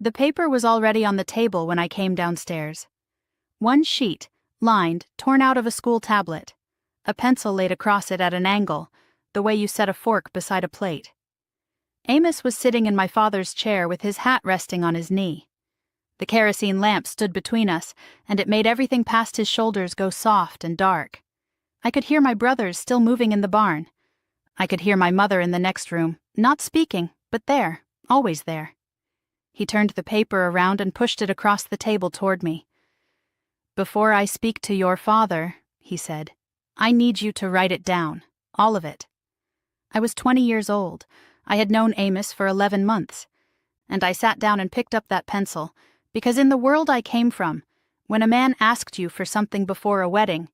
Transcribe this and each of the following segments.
The paper was already on the table when I came downstairs. One sheet, lined, torn out of a school tablet. A pencil laid across it at an angle, the way you set a fork beside a plate. Amos was sitting in my father's chair with his hat resting on his knee. The kerosene lamp stood between us, and it made everything past his shoulders go soft and dark. I could hear my brothers still moving in the barn. I could hear my mother in the next room, not speaking, but there, always there. He turned the paper around and pushed it across the table toward me. "Before I speak to your father," he said, "I need you to write it down, all of it." I was 20 years old. I had known Amos for 11 months. And I sat down and picked up that pencil, because in the world I came from, when a man asked you for something before a wedding,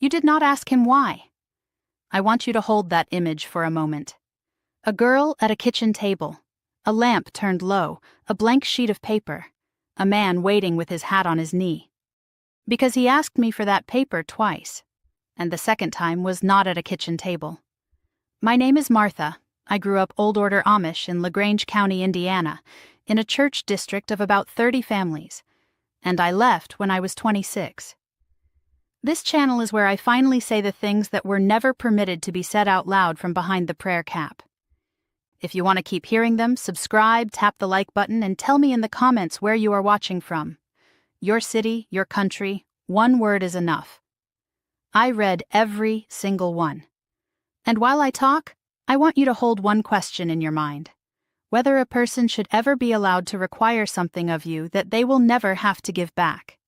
you did not ask him why. I want you to hold that image for a moment. A girl at a kitchen table, a lamp turned low, a blank sheet of paper, a man waiting with his hat on his knee. Because he asked me for that paper twice, and the second time was not at a kitchen table. My name is Martha. I grew up Old Order Amish in LaGrange County, Indiana, in a church district of about 30 families, and I left when I was 26. This channel is where I finally say the things that were never permitted to be said out loud from behind the prayer cap. If you want to keep hearing them, subscribe, tap the like button, and tell me in the comments where you are watching from. Your city, your country, one word is enough. I read every single one. And while I talk, I want you to hold one question in your mind: whether a person should ever be allowed to require something of you that they will never have to give back.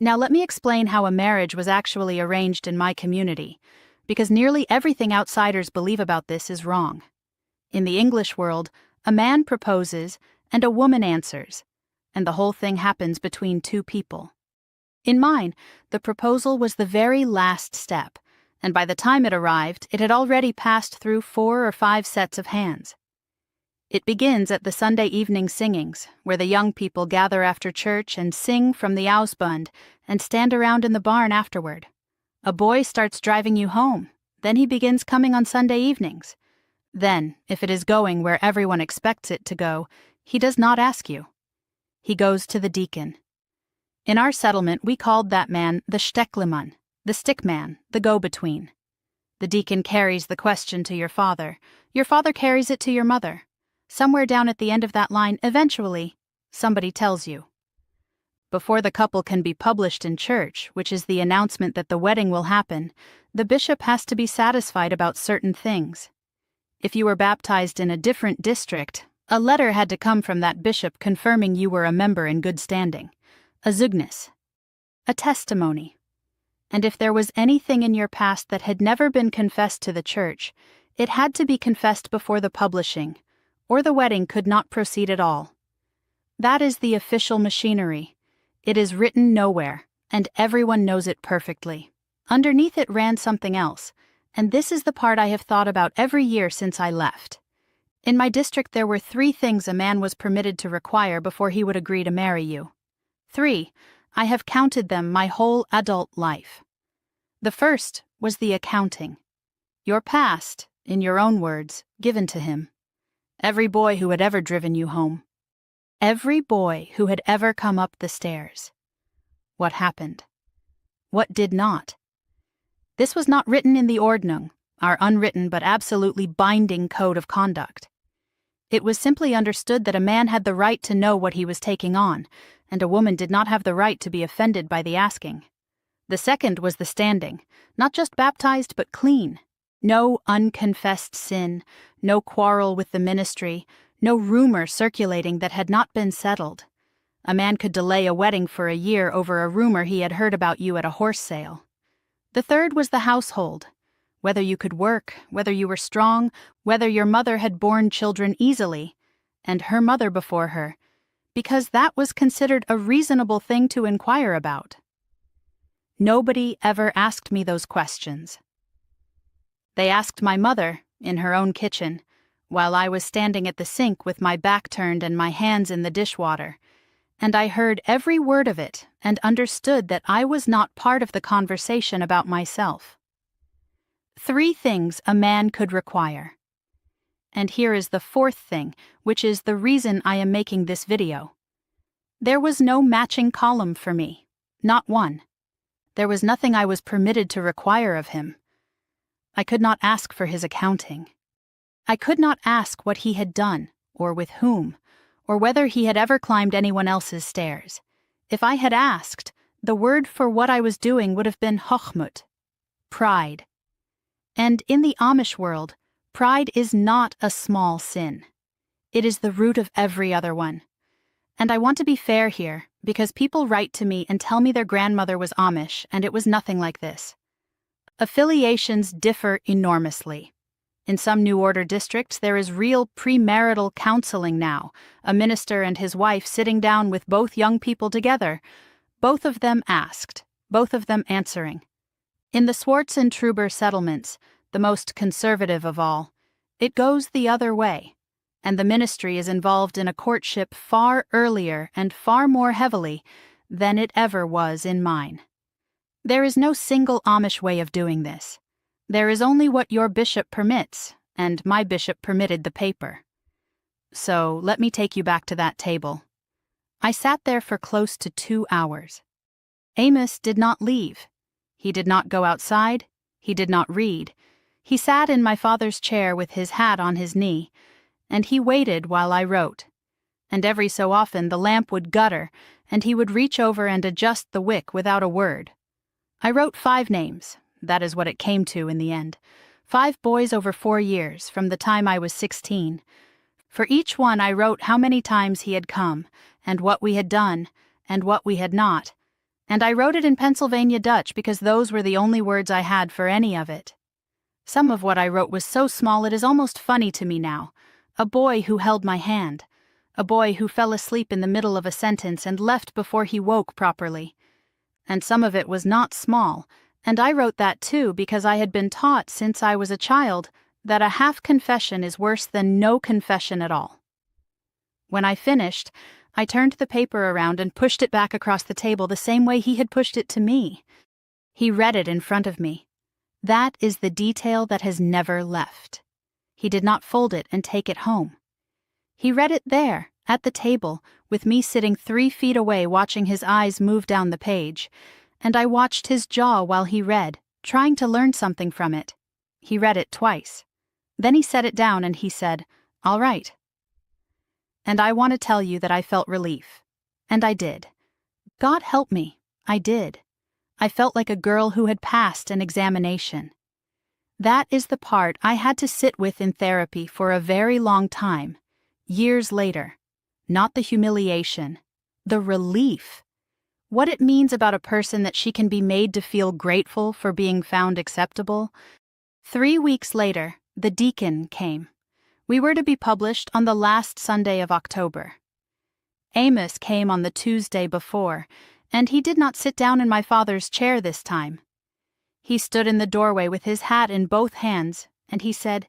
Now let me explain how a marriage was actually arranged in my community, because nearly everything outsiders believe about this is wrong. In the English world, a man proposes and a woman answers, and the whole thing happens between two people. In mine, the proposal was the very last step, and by the time it arrived, it had already passed through 4 or 5 sets of hands. It begins at the Sunday evening singings, where the young people gather after church and sing from the Ausbund and stand around in the barn afterward. A boy starts driving you home, then he begins coming on Sunday evenings. Then, if it is going where everyone expects it to go, he does not ask you. He goes to the deacon. In our settlement, we called that man the Stecklemann, the stick man, the go-between. The deacon carries the question to your father carries it to your mother. Somewhere down at the end of that line, eventually, somebody tells you. Before the couple can be published in church, which is the announcement that the wedding will happen, the bishop has to be satisfied about certain things. If you were baptized in a different district, a letter had to come from that bishop confirming you were a member in good standing, a zeugnis, a testimony. And if there was anything in your past that had never been confessed to the church, it had to be confessed before the publishing, or the wedding could not proceed at all. That is the official machinery. It is written nowhere, and everyone knows it perfectly. Underneath it ran something else, and this is the part I have thought about every year since I left. In my district there were 3 things a man was permitted to require before he would agree to marry you. 3. I have counted them my whole adult life. The first was the accounting. Your past, in your own words, given to him. Every boy who had ever driven you home. Every boy who had ever come up the stairs. What happened? What did not? This was not written in the Ordnung, our unwritten but absolutely binding code of conduct. It was simply understood that a man had the right to know what he was taking on, and a woman did not have the right to be offended by the asking. The second was the standing, not just baptized but clean. No unconfessed sin, no quarrel with the ministry, no rumor circulating that had not been settled. A man could delay a wedding for a year over a rumor he had heard about you at a horse sale. The third was the household. Whether you could work, whether you were strong, whether your mother had borne children easily, and her mother before her, because that was considered a reasonable thing to inquire about. Nobody ever asked me those questions. They asked my mother, in her own kitchen, while I was standing at the sink with my back turned and my hands in the dishwater, and I heard every word of it and understood that I was not part of the conversation about myself. 3 things a man could require. And here is the fourth thing, which is the reason I am making this video. There was no matching column for me. Not one. There was nothing I was permitted to require of him. I could not ask for his accounting. I could not ask what he had done, or with whom, or whether he had ever climbed anyone else's stairs. If I had asked, the word for what I was doing would have been hochmut, pride. And in the Amish world, pride is not a small sin. It is the root of every other one. And I want to be fair here, because people write to me and tell me their grandmother was Amish, and it was nothing like this. Affiliations differ enormously. In some New Order districts, there is real premarital counseling now, a minister and his wife sitting down with both young people together, both of them asked, both of them answering. In the Swartz and Truber settlements, the most conservative of all, it goes the other way, and the ministry is involved in a courtship far earlier and far more heavily than it ever was in mine. There is no single Amish way of doing this. There is only what your bishop permits, and my bishop permitted the paper. So let me take you back to that table. I sat there for close to 2 hours. Amos did not leave. He did not go outside. He did not read. He sat in my father's chair with his hat on his knee, and he waited while I wrote. And every so often the lamp would gutter, and he would reach over and adjust the wick without a word. I wrote 5 names. That is what it came to in the end. 5 boys over 4 years, from the time I was 16. For each one I wrote how many times he had come, and what we had done, and what we had not. And I wrote it in Pennsylvania Dutch because those were the only words I had for any of it. Some of what I wrote was so small it is almost funny to me now. A boy who held my hand. A boy who fell asleep in the middle of a sentence and left before he woke properly. And some of it was not small, and I wrote that too because I had been taught since I was a child that a half confession is worse than no confession at all. When I finished, I turned the paper around and pushed it back across the table the same way he had pushed it to me. He read it in front of me. That is the detail that has never left. He did not fold it and take it home. He read it there, at the table, with me sitting 3 feet away watching his eyes move down the page, and I watched his jaw while he read, trying to learn something from it. He read it twice. Then he set it down and he said, "All right." And I want to tell you that I felt relief. And I did. God help me, I did. I felt like a girl who had passed an examination. That is the part I had to sit with in therapy for a very long time, years later. Not the humiliation, the relief. What it means about a person that she can be made to feel grateful for being found acceptable. 3 weeks later, the deacon came. We were to be published on the last Sunday of October. Amos came on the Tuesday before, and he did not sit down in my father's chair this time. He stood in the doorway with his hat in both hands, and he said,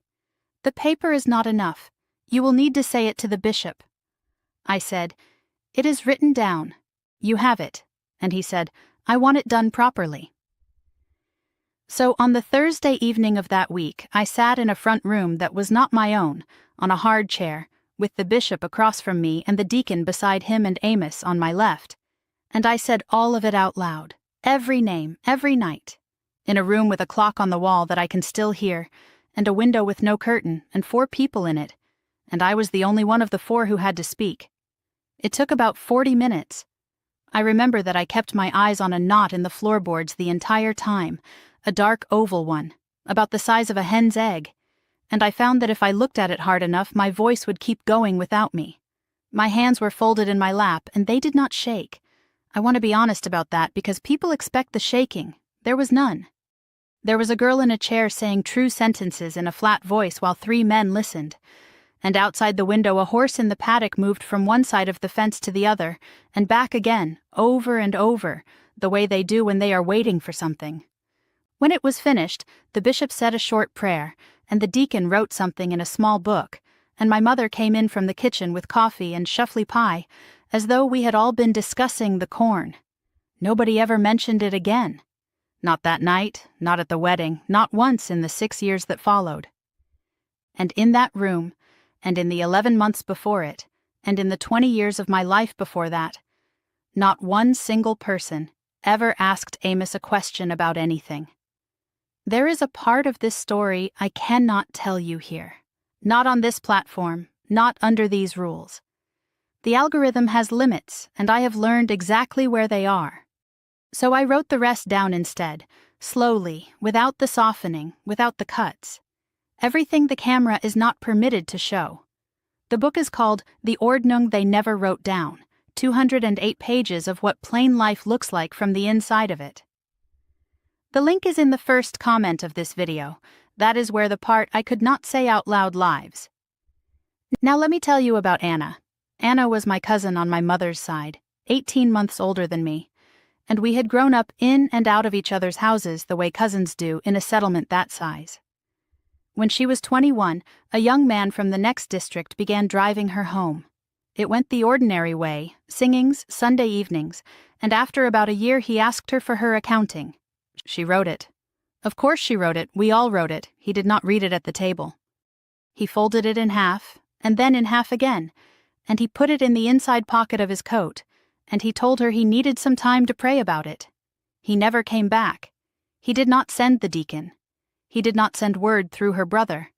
"The paper is not enough. You will need to say it to the bishop." I said, "It is written down. You have it." And he said, "I want it done properly." So on the Thursday evening of that week, I sat in a front room that was not my own, on a hard chair, with the bishop across from me and the deacon beside him and Amos on my left. And I said all of it out loud, every name, every night, in a room with a clock on the wall that I can still hear, and a window with no curtain, and 4 people in it, and I was the only one of the 4 who had to speak. It took about 40 minutes. I remember that I kept my eyes on a knot in the floorboards the entire time, a dark oval one, about the size of a hen's egg, and I found that if I looked at it hard enough, my voice would keep going without me. My hands were folded in my lap, and they did not shake. I want to be honest about that because people expect the shaking. There was none. There was a girl in a chair saying true sentences in a flat voice while 3 men listened. And outside the window a horse in the paddock moved from one side of the fence to the other, and back again, over and over, the way they do when they are waiting for something. When it was finished, the bishop said a short prayer, and the deacon wrote something in a small book, and my mother came in from the kitchen with coffee and shuffly pie, as though we had all been discussing the corn. Nobody ever mentioned it again. Not that night, not at the wedding, not once in the 6 years that followed. And in that room, and in the 11 months before it, and in the 20 years of my life before that, not one single person ever asked Amos a question about anything. There is a part of this story I cannot tell you here. Not on this platform, not under these rules. The algorithm has limits, and I have learned exactly where they are. So I wrote the rest down instead, slowly, without the softening, without the cuts. Everything the camera is not permitted to show. The book is called The Ordnung They Never Wrote Down, 208 pages of what plain life looks like from the inside of it. The link is in the first comment of this video. That is where the part I could not say out loud lives. Now let me tell you about Anna. Anna was my cousin on my mother's side, 18 months older than me, and we had grown up in and out of each other's houses the way cousins do in a settlement that size. When she was 21, a young man from the next district began driving her home. It went the ordinary way, singings, Sunday evenings, and after about a year he asked her for her accounting. She wrote it. Of course she wrote it, we all wrote it, he did not read it at the table. He folded it in half, and then in half again, and he put it in the inside pocket of his coat, and he told her he needed some time to pray about it. He never came back. He did not send the deacon. He did not send word through her brother.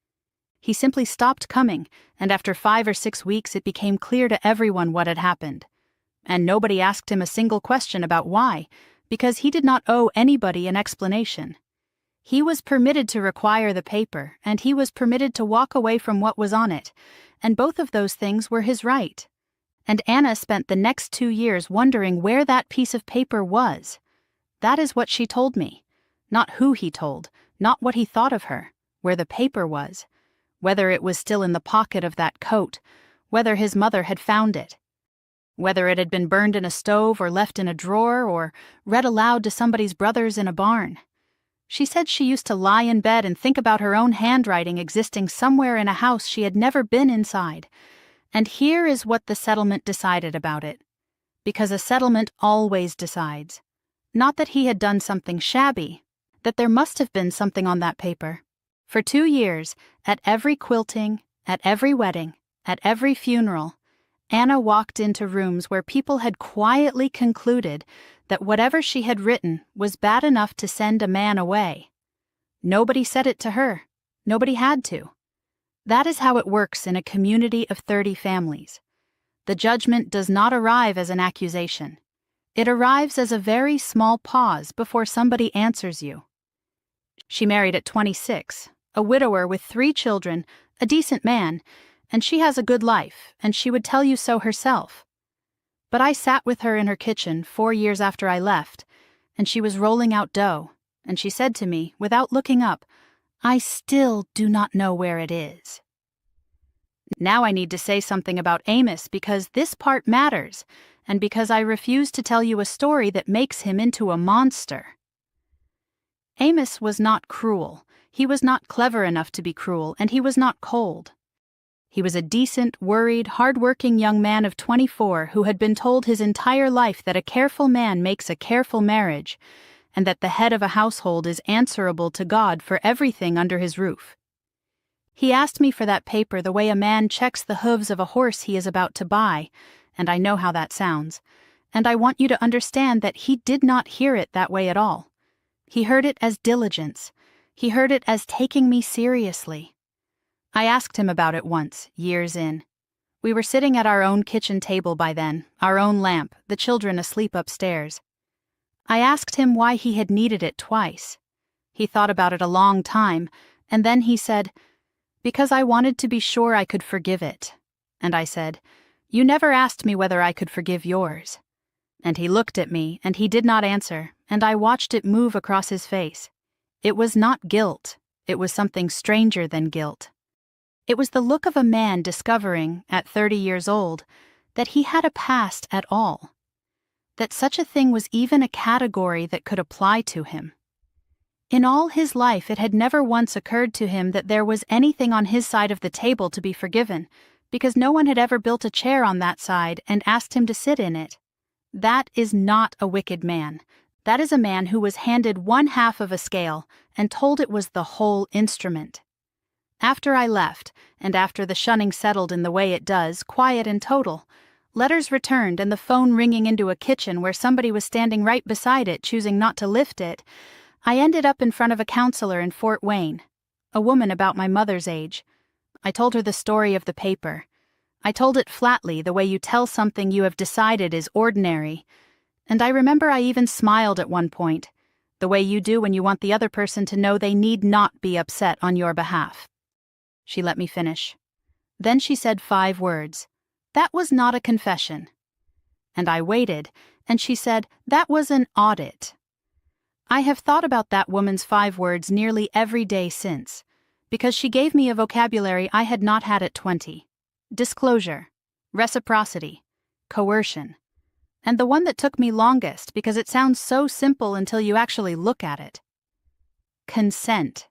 He simply stopped coming, and after 5 or 6 weeks it became clear to everyone what had happened. And nobody asked him a single question about why, because he did not owe anybody an explanation. He was permitted to require the paper, and he was permitted to walk away from what was on it, and both of those things were his right. And Anna spent the next 2 years wondering where that piece of paper was. That is what she told me. Not who he told, not what he thought of her, where the paper was, whether it was still in the pocket of that coat, whether his mother had found it, whether it had been burned in a stove or left in a drawer or read aloud to somebody's brothers in a barn. She said she used to lie in bed and think about her own handwriting existing somewhere in a house she had never been inside. And here is what the settlement decided about it. Because a settlement always decides. Not that he had done something shabby, that there must have been something on that paper. For 2 years, at every quilting, at every wedding, at every funeral, Anna walked into rooms where people had quietly concluded that whatever she had written was bad enough to send a man away. Nobody said it to her. Nobody had to. That is how it works in a community of 30 families. The judgment does not arrive as an accusation. It arrives as a very small pause before somebody answers you. She married at 26, a widower with 3 children, a decent man, and she has a good life, and she would tell you so herself. But I sat with her in her kitchen 4 years after I left, and she was rolling out dough, and she said to me, without looking up, "I still do not know where it is." Now I need to say something about Amos because this part matters, and because I refuse to tell you a story that makes him into a monster. Amos was not cruel. He was not clever enough to be cruel, and he was not cold. He was a decent, worried, hard-working young man of 24 who had been told his entire life that a careful man makes a careful marriage, and that the head of a household is answerable to God for everything under his roof. He asked me for that paper the way a man checks the hooves of a horse he is about to buy, and I know how that sounds, and I want you to understand that he did not hear it that way at all. He heard it as diligence. He heard it as taking me seriously. I asked him about it once, years in. We were sitting at our own kitchen table by then, our own lamp, the children asleep upstairs. I asked him why he had needed it twice. He thought about it a long time, and then he said, "Because I wanted to be sure I could forgive it." And I said, "You never asked me whether I could forgive yours." And he looked at me, and he did not answer, and I watched it move across his face. It was not guilt. It was something stranger than guilt. It was the look of a man discovering, at 30 years old, that he had a past at all. That such a thing was even a category that could apply to him. In all his life it had never once occurred to him that there was anything on his side of the table to be forgiven, because no one had ever built a chair on that side and asked him to sit in it. That is not a wicked man. That is a man who was handed one half of a scale and told it was the whole instrument. After I left, and after the shunning settled in the way it does, quiet and total, letters returned and the phone ringing into a kitchen where somebody was standing right beside it choosing not to lift it, I ended up in front of a counselor in Fort Wayne, a woman about my mother's age. I told her the story of the paper. I told it flatly, the way you tell something you have decided is ordinary. And I remember I even smiled at one point, the way you do when you want the other person to know they need not be upset on your behalf. She let me finish. Then she said 5 words. That was not a confession. And I waited, and she said, that was an audit. I have thought about that woman's 5 words nearly every day since, because she gave me a vocabulary I had not had at 20. Disclosure, reciprocity, coercion, and the one that took me longest because it sounds so simple until you actually look at it. Consent.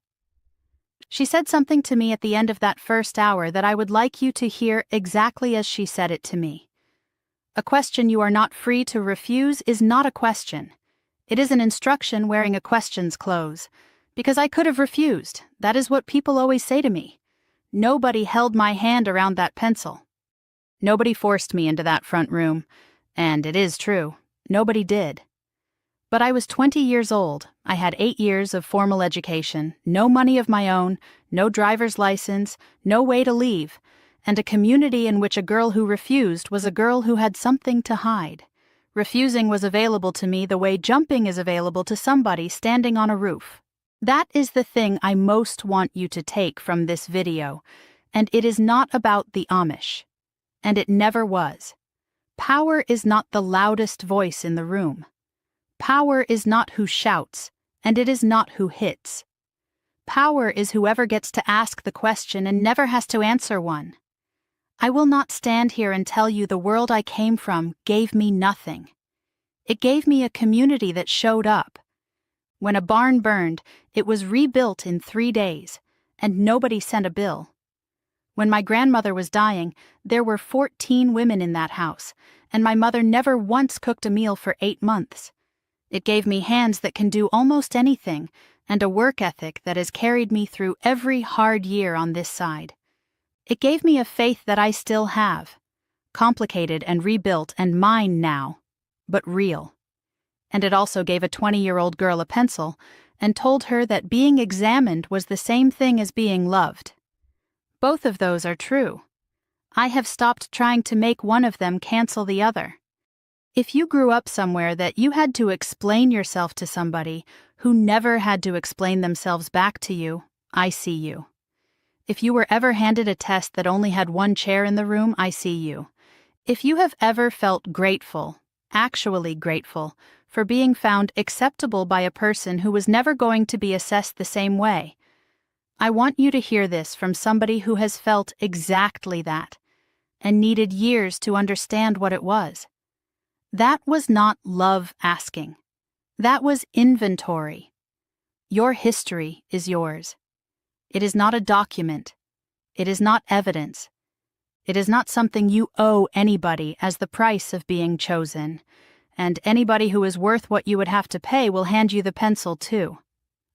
She said something to me at the end of that first hour that I would like you to hear exactly as she said it to me. A question you are not free to refuse is not a question. It is an instruction wearing a question's clothes. Because I could have refused. That is what people always say to me. Nobody held my hand around that pencil. Nobody forced me into that front room. And it is true, nobody did. But I was 20 years old. I had 8 years of formal education, no money of my own, no driver's license, no way to leave, and a community in which a girl who refused was a girl who had something to hide. Refusing was available to me the way jumping is available to somebody standing on a roof. That is the thing I most want you to take from this video, and it is not about the Amish. And it never was. Power is not the loudest voice in the room. Power is not who shouts, and it is not who hits. Power is whoever gets to ask the question and never has to answer one. I will not stand here and tell you the world I came from gave me nothing. It gave me a community that showed up. When a barn burned, it was rebuilt in 3 days, and nobody sent a bill. When my grandmother was dying, there were 14 women in that house, and my mother never once cooked a meal for 8 months. It gave me hands that can do almost anything, and a work ethic that has carried me through every hard year on this side. It gave me a faith that I still have, complicated and rebuilt and mine now, but real. And it also gave a 20-year-old girl a pencil and told her that being examined was the same thing as being loved. Both of those are true. I have stopped trying to make one of them cancel the other. If you grew up somewhere that you had to explain yourself to somebody who never had to explain themselves back to you, I see you. If you were ever handed a test that only had 1 chair in the room, I see you. If you have ever felt grateful, actually grateful, for being found acceptable by a person who was never going to be assessed the same way, I want you to hear this from somebody who has felt exactly that and needed years to understand what it was. That was not love asking. That was inventory. Your history is yours. It is not a document. It is not evidence. It is not something you owe anybody as the price of being chosen, and anybody who is worth what you would have to pay will hand you the pencil too.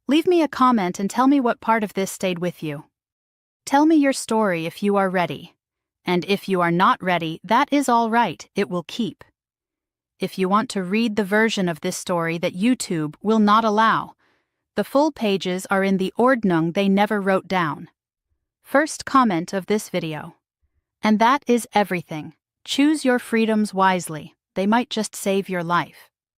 Leave me a comment and tell me what part of this stayed with you. Tell me your story if you are ready. And if you are not ready, that is all right, it will keep. If you want to read the version of this story that YouTube will not allow, the full pages are in the Ordnung they never wrote down. First comment of this video. And that is everything. Choose your freedoms wisely. They might just save your life.